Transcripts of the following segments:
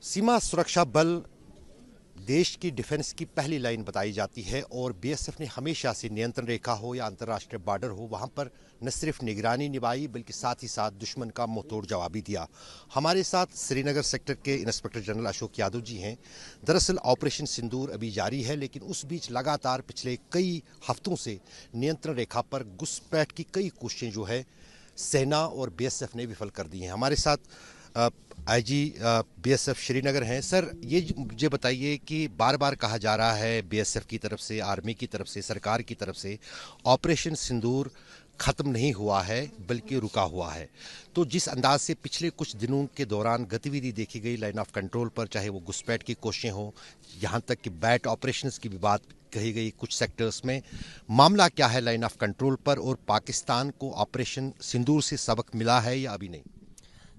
सीमा सुरक्षा बल देश की डिफेंस की पहली लाइन बताई जाती है और बीएसएफ ने हमेशा से नियंत्रण रेखा हो या अंतर्राष्ट्रीय बॉर्डर हो वहां पर न सिर्फ निगरानी निभाई बल्कि साथ ही साथ दुश्मन का मुंहतोड़ जवाब भी दिया। हमारे साथ श्रीनगर सेक्टर के इंस्पेक्टर जनरल अशोक यादव जी हैं। दरअसल ऑपरेशन सिंदूर अभी जारी है, लेकिन उस बीच लगातार पिछले कई हफ्तों से नियंत्रण रेखा पर घुसपैठ की कई कोशिशें जो है सेना और बीएसएफ ने विफल कर दी हैं। हमारे साथ आईजी बीएसएफ श्रीनगर हैं। सर, ये मुझे बताइए कि बार बार कहा जा रहा है बीएसएफ की तरफ से, आर्मी की तरफ से, सरकार की तरफ से ऑपरेशन सिंदूर ख़त्म नहीं हुआ है बल्कि रुका हुआ है। तो जिस अंदाज से पिछले कुछ दिनों के दौरान गतिविधि देखी गई लाइन ऑफ कंट्रोल पर, चाहे वो घुसपैठ की कोशिशें हों, यहाँ तक कि बैट ऑपरेशंस की भी बात कही गई कुछ सेक्टर्स में, मामला क्या है लाइन ऑफ कंट्रोल पर और पाकिस्तान को ऑपरेशन सिंदूर से सबक मिला है या अभी नहीं?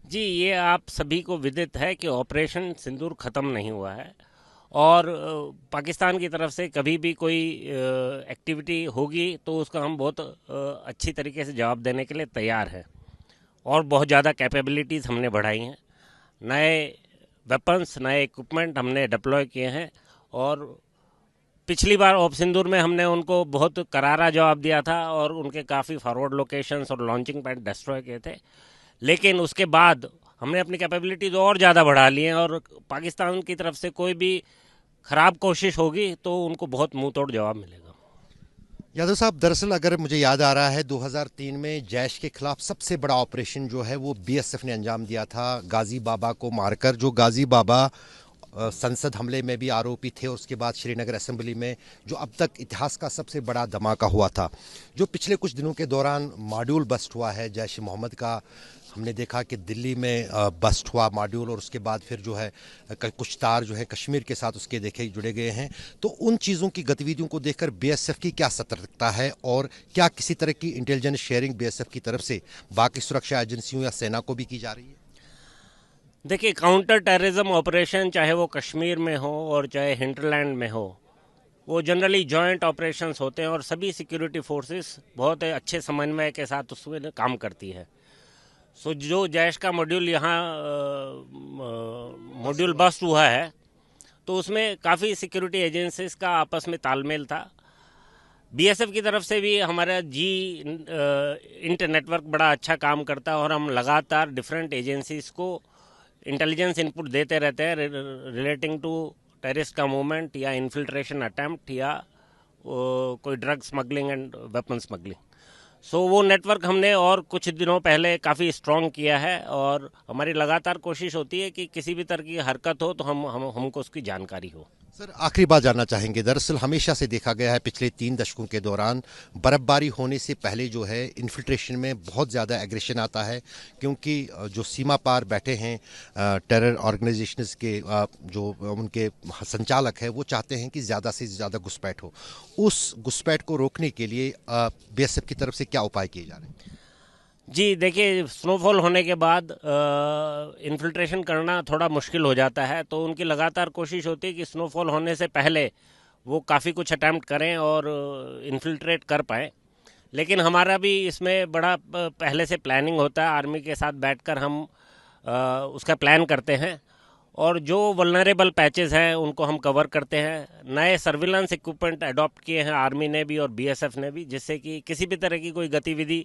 जी, ये आप सभी को विदित है कि ऑपरेशन सिंदूर ख़त्म नहीं हुआ है और पाकिस्तान की तरफ से कभी भी कोई एक्टिविटी होगी तो उसका हम बहुत अच्छी तरीके से जवाब देने के लिए तैयार हैं और बहुत ज़्यादा कैपेबिलिटीज़ हमने बढ़ाई हैं। नए वेपन्स, नए इक्विपमेंट हमने डिप्लॉय किए हैं और पिछली बार ऑप सिंदूर में हमने उनको बहुत करारा जवाब दिया था और उनके काफ़ी फॉरवर्ड लोकेशंस और लॉन्चिंग पैड डिस्ट्रॉय किए थे। लेकिन उसके बाद हमने अपनी कैपेबिलिटीज और ज़्यादा बढ़ा ली हैं और पाकिस्तान की तरफ से कोई भी ख़राब कोशिश होगी तो उनको बहुत मुंह तोड़ जवाब मिलेगा। यादव साहब, दरअसल अगर मुझे याद आ रहा है 2003 में जैश के खिलाफ सबसे बड़ा ऑपरेशन जो है वो बीएसएफ ने अंजाम दिया था, गाजी बाबा को मारकर। जो गाजी बाबा संसद हमले में भी आरोपी थे और उसके बाद श्रीनगर असेंबली में जो अब तक इतिहास का सबसे बड़ा धमाका हुआ था। जो पिछले कुछ दिनों के दौरान मॉड्यूल बस्ट हुआ है जैश मोहम्मद का, हमने देखा कि दिल्ली में बस्ट हुआ मॉड्यूल और उसके बाद फिर जो है कुछ तार जो है कश्मीर के साथ उसके देखे जुड़े गए हैं। तो उन चीज़ों की गतिविधियों को देखकर बीएसएफ की क्या सतर्कता है और क्या किसी तरह की इंटेलिजेंस शेयरिंग बीएसएफ की तरफ से बाकी सुरक्षा एजेंसियों या सेना को भी की जा रही है? देखिए, काउंटर टेररिज्म ऑपरेशन चाहे वो कश्मीर में हो और चाहे हिंटरलैंड में हो, वो जनरली जॉइंट ऑपरेशंस होते हैं और सभी सिक्योरिटी फोर्सेस बहुत अच्छे समन्वय के साथ उसमें काम करती है। सो जो जैश का मॉड्यूल यहाँ मॉड्यूल बस्ट हुआ है तो उसमें काफ़ी सिक्योरिटी एजेंसीज का आपस में तालमेल था। बीएसएफ की तरफ से भी हमारा इंटर नेटवर्क बड़ा अच्छा काम करता है और हम लगातार डिफरेंट एजेंसीज को इंटेलिजेंस इनपुट देते रहते हैं रिलेटिंग टू टेररिस्ट का मूवमेंट या इन्फिल्ट्रेशन अटैम्प्ट या कोई drug smuggling and weapon smuggling. So वो नेटवर्क हमने और कुछ दिनों पहले काफ़ी स्ट्रॉन्ग किया है और हमारी लगातार कोशिश होती है कि किसी भी तरह की हरकत हो तो हमको उसकी जानकारी हो। सर, आखिरी बात जानना चाहेंगे, दरअसल हमेशा से देखा गया है पिछले 3 दशकों के दौरान बर्फबारी होने से पहले जो है इन्फिल्ट्रेशन में बहुत ज़्यादा एग्रेशन आता है, क्योंकि जो सीमा पार बैठे हैं टेरर ऑर्गेनाइजेशंस के जो उनके संचालक हैं वो चाहते हैं कि ज़्यादा से ज़्यादा घुसपैठ हो। उस घुसपैठ को रोकने के लिए बीएसएफ की तरफ से क्या उपाय किए जा रहे हैं? जी, देखिए, स्नोफॉल होने के बाद इन्फिल्ट्रेशन करना थोड़ा मुश्किल हो जाता है तो उनकी लगातार कोशिश होती है कि स्नोफॉल होने से पहले वो काफ़ी कुछ अटैम्प्ट करें और इन्फिल्ट्रेट कर पाएँ। लेकिन हमारा भी इसमें बड़ा पहले से प्लानिंग होता है, आर्मी के साथ बैठकर हम उसका प्लान करते हैं और जो वल्नरेबल पैचेस हैं उनको हम कवर करते हैं। नए सर्विलेंस इक्विपमेंट अडॉप्ट किए हैं आर्मी ने भी और बीएसएफ ने भी, जिससे कि किसी भी तरह की कोई गतिविधि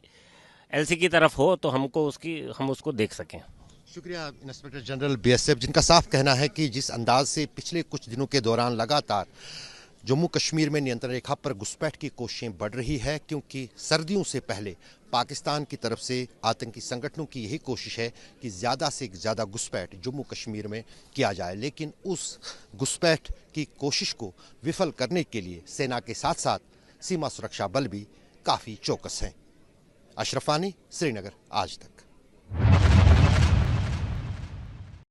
एलसी की तरफ हो तो हम उसको देख सकें। शुक्रिया इंस्पेक्टर जनरल बीएसएफ, जिनका साफ कहना है कि जिस अंदाज से पिछले कुछ दिनों के दौरान लगातार जम्मू कश्मीर में नियंत्रण रेखा पर घुसपैठ की कोशिशें बढ़ रही है, क्योंकि सर्दियों से पहले पाकिस्तान की तरफ से आतंकी संगठनों की यही कोशिश है कि ज़्यादा से ज़्यादा घुसपैठ जम्मू कश्मीर में किया जाए। लेकिन उस घुसपैठ की कोशिश को विफल करने के लिए सेना के साथ साथ सीमा सुरक्षा बल भी काफ़ी चौकस हैं। अशरफ आनी, श्रीनगर, आज तक।